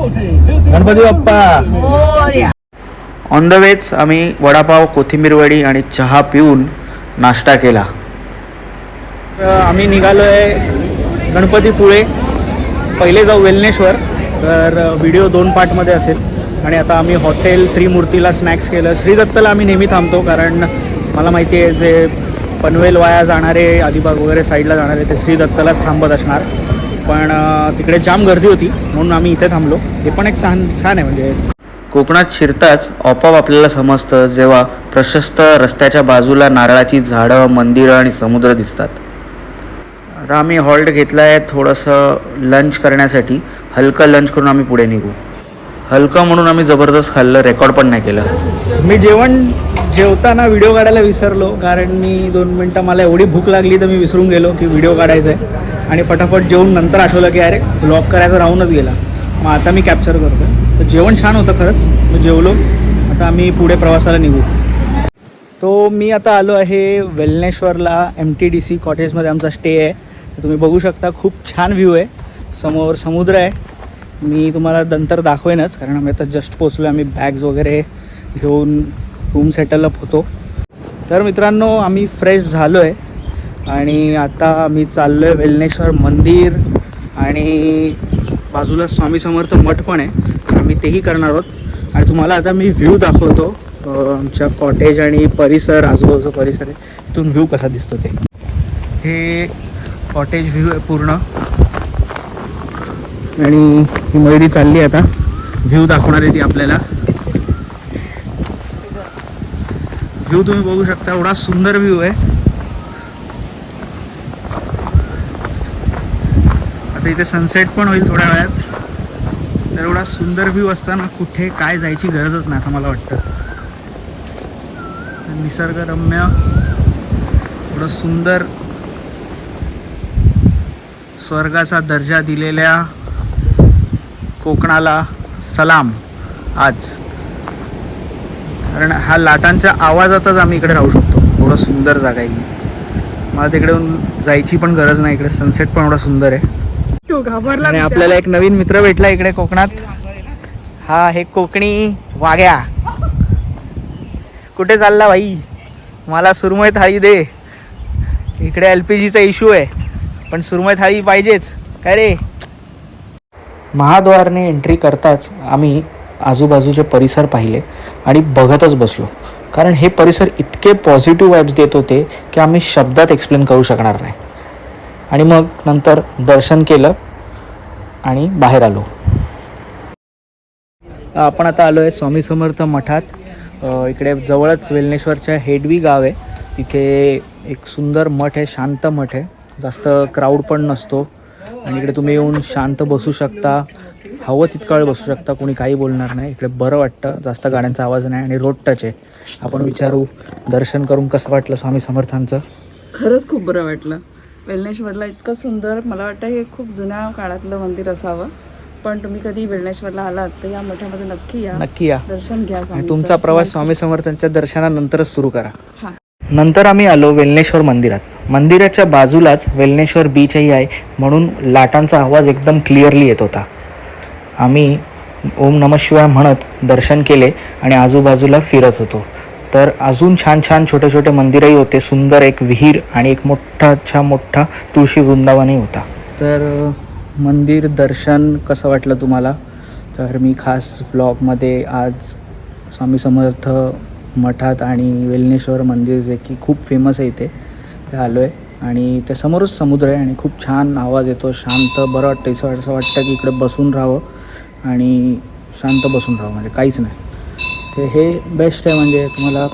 Ganpati Bappa. On the vetch आम्ही वडापाव, कोथिंबीर वडी आणि चहा पिऊन नाश्ता केला. आम्ही निघालो आहे गणपतीपुळे. पहिले जाऊ वेलनेश्वर. तर व्हिडिओ 2 पार्टमध्ये असेल. आणि आता आम्ही हॉटेल त्रिमूर्तीला स्नॅक्स केलं. श्री दत्तला आम्ही नेहमी थांबतो, कारण मला माहिती आहे जे पनवेल वाया जाणारे, अलिबाग वगैरे साईडला जाणारे ते श्री दत्तलाच थांबत असणार. पण तिकडे जाम गर्दी होती म्हणून आम्ही इथे थांबलो. हे पण एक छान आहे. म्हणजे कोकणात शिरताच आपोआप आपल्याला समजतं जेव्हा प्रशस्त रस्त्याच्या बाजूला नारळाची झाडं, मंदिरं आणि समुद्र दिसतात. आता आम्ही हॉल्ट घेतला आहे थोडंसं लंच करण्यासाठी. हलकं लंच करून आम्ही पुढे निघू. हलकं म्हणून आम्ही जबरदस्त खाल्लं, रेकॉर्ड पण नाही केलं. मी जेवताना व्हिडिओ काढायला विसरलो, कारण मी 2 मिनटं मला एवढी भूक लागली तर मी विसरून गेलो की व्हिडिओ काढायचा आहे. आणि फटाफट जेवून नंतर आठवलं की अरे ब्लॉग करायचं राहूनच गेला. मग आता मी कॅप्चर करतो. तर जेवण छान होतं खरंच. मी जेवलो. आता आम्ही पुढे प्रवासाला निघू. तो मी आता आलो आहे वेलनेश्वरला. MTDC कॉटेजमध्ये आमचा स्टे आहे. तुम्ही बघू शकता खूप छान व्ह्यू आहे. समोर समुद्र आहे. मी तुम्हाला नंतर दाखवेनच, कारण आम्ही आता जस्ट पोचलो. आम्ही बॅग्स वगैरे घेऊन रूम सेटलअप होतो. तर मित्रांनो, आम्ही फ्रेश झालो आहे आणि आता आम्ही चाललो आहे वेलनेश्वर मंदिर. आणि बाजूला स्वामी समर्थ मठ पण आहे, तर आम्ही तेही करणार आहोत. आणि तुम्हाला आता मी व्ह्यू दाखवतो आमच्या कॉटेज आणि परिसर, आजूबाजूचा परिसर आहे. इथून व्ह्यू कसा दिसतो ते. हे कॉटेज व्ह्यू आहे पूर्ण. आणि ही मयुरी चालली आता व्ह्यू दाखवणार आहे ती आपल्याला. व्ह्यू तुम्ही बघू शकता, एवढा सुंदर व्ह्यू आहे. आता इथे सनसेट पण होईल थोड्या वेळात. तर एवढा सुंदर व्ह्यू असताना कुठे काय जायची गरजच नाही असं मला वाटतं. निसर्गरम्य एवढं सुंदर स्वर्गाचा दर्जा दिलेल्या कोकणाला सलाम आज. कारण हा लाटांच्या आवाजातच आम्ही इकडे राहू शकतो. एवढं सुंदर जागा आहे. मला तिकडे जायची पण गरज नाही. इकडे सनसेट पण एवढा सुंदर आहे. आणि आपल्याला एक नवीन मित्र भेटला इकडे कोकणात. हा आहे कोकणी वाघ्या. कुठे चालला भाई? मला सुरमई थाळी दे. इकडे LPGचा इश्यू आहे, पण सुरमई थाळी पाहिजेच. काय रे? महाद्वारने एंट्री करताच आम्ही आजूबाजूचे परिसर पाहिले आणि बघतच बसलो, कारण हे परिसर इतके पॉझिटिव्ह वाईब्स देत होते की आम्ही शब्दात एक्सप्लेन करू शकणार नाही. आणि मग नंतर दर्शन केलं आणि बाहेर आलो. आपण आता आलो आहे स्वामी समर्थ मठात. इकडे जवळच वेलनेश्वरच्या हेडवी गाव आहे, तिथे एक सुंदर मठ आहे, शांत मठ आहे. जास्त क्राऊड पण नसतो आणि इकडे तुम्ही येऊन शांत बसू शकता. हवं तितका वेळ बसू शकता. कोणी काही बोलणार नाही. इकडे बरं वाटतं. जास्त गाड्यांचा आवाज नाही आणि रोड टच आहे. आपण विचारू दर्शन करून कसं वाटलं स्वामी समर्थांचं. खरंच खूप बरं वाटलं. वेलनेश्वरला इतकं सुंदर, मला वाटतं हे खूप जुन्या काळातलं मंदिर असावं. पण तुम्ही कधी वेलनेश्वरला आलात तर या मठामध्ये नक्की या, दर्शन घ्या. आणि तुमचा प्रवास स्वामी समर्थांच्या दर्शनानंतरच सुरू करा. हां. नंतर आम्ही आलो वेलनेश्वर मंदिरात. मंदिराच्या बाजूलाच वेलनेश्वर बीचही आहे, म्हणून लाटांचा आवाज एकदम क्लिअरली येत होता. आम्ही ओम नमः शिवाय म्हणत दर्शन केले आणि आजूबाजूला फिरत होतो. तर अजून छान छान छोटे छोटे मंदिरही होते. सुंदर एक विहीर आणि एक मोठा तुळशी वृंदावनही होता. तर मंदिर दर्शन कसं वाटलं तुम्हाला? तर मी खास व्लॉगमध्ये आज स्वामी समर्थ मठात आणि वेलनेश्वर मंदिर, जे की खूप फेमस आहे इथे, ते आलो आहे. आणि त्या समोरच समुद्र आहे आणि खूप छान आवाज येतो. शांत बरं वाटतं. असं वाटतं की इकडे बसून राहावं आणि शांत बसून राहावं, म्हणजे काहीच नाही. ते हे बेस्ट आहे. म्हणजे तुम्हाला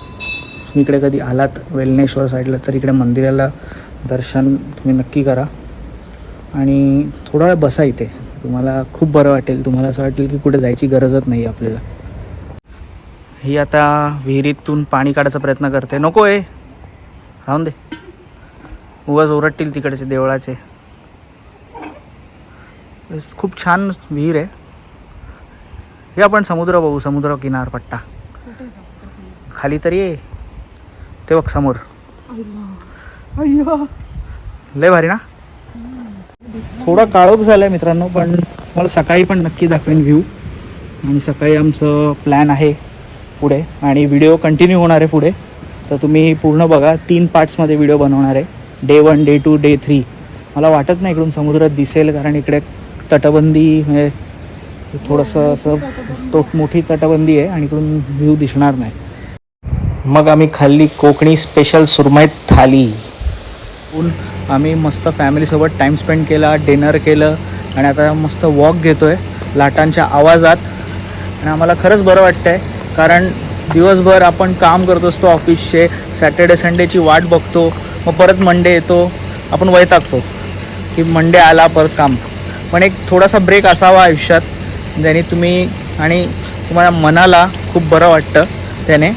इकडे कधी आलात वेलनेश्वर साईडला तर इकडे मंदिराला दर्शन तुम्ही नक्की करा आणि थोडा वेळ बसा इथे. तुम्हाला खूप बरं वाटेल. तुम्हाला असं वाटेल की कुठे जायची गरजच नाही आपल्याला. ही आता विहिरीतून पाणी काढायचा प्रयत्न करते. नको आहे, राहून दे. उगाच ओरडतील तिकडचे देवळाचे. खूप छान विहीर आहे. हे आपण समुद्र बघू. समुद्र किनारपट्टा खाली तरी आहे ते बघ समोर. लय भारी ना. थोडा काळोख झालाय मित्रांनो, पण मला सकाळी पण नक्की दाखवेन व्ह्यू. आणि सकाळी आमचं प्लॅन आहे पुढे आणि व्हिडिओ कंटिन्यू होणार आहे पुढे. तर तुम्ही पूर्ण बघा. 3 पार्ट्समध्ये व्हिडिओ बनवणार आहे. Day 1, day 2, day 3. मला वाटत नाही इकडून समुद्र दिसेल कारण इकडे तटबंदी म्हणजे थोडंसं असं मोठी तटबंदी आहे आणि इकडून व्ह्यू दिसणार नाही. मग आम्ही खाल्ली कोकणी स्पेशल सुरमई थाली. आम्ही मस्त फॅमिलीसोबत टाईम स्पेंड केला, डिनर केलं आणि आता मस्त वॉक घेतो आहे लाटांच्या आवाजात. आणि आम्हाला खरंच बरं वाटतं आहे कारण दिवसभर आपण काम करत असतो ऑफिसचे. सॅटर्डे संडेची वाट बघतो, मग परत मंडे येतो, आपण वैतागतो की मंडे आला परत काम. पण एक थोडासा ब्रेक असावा आयुष्यात, ज्याने तुम्ही आणि तुम्हाला मनाला खूप बरं वाटतं त्याने.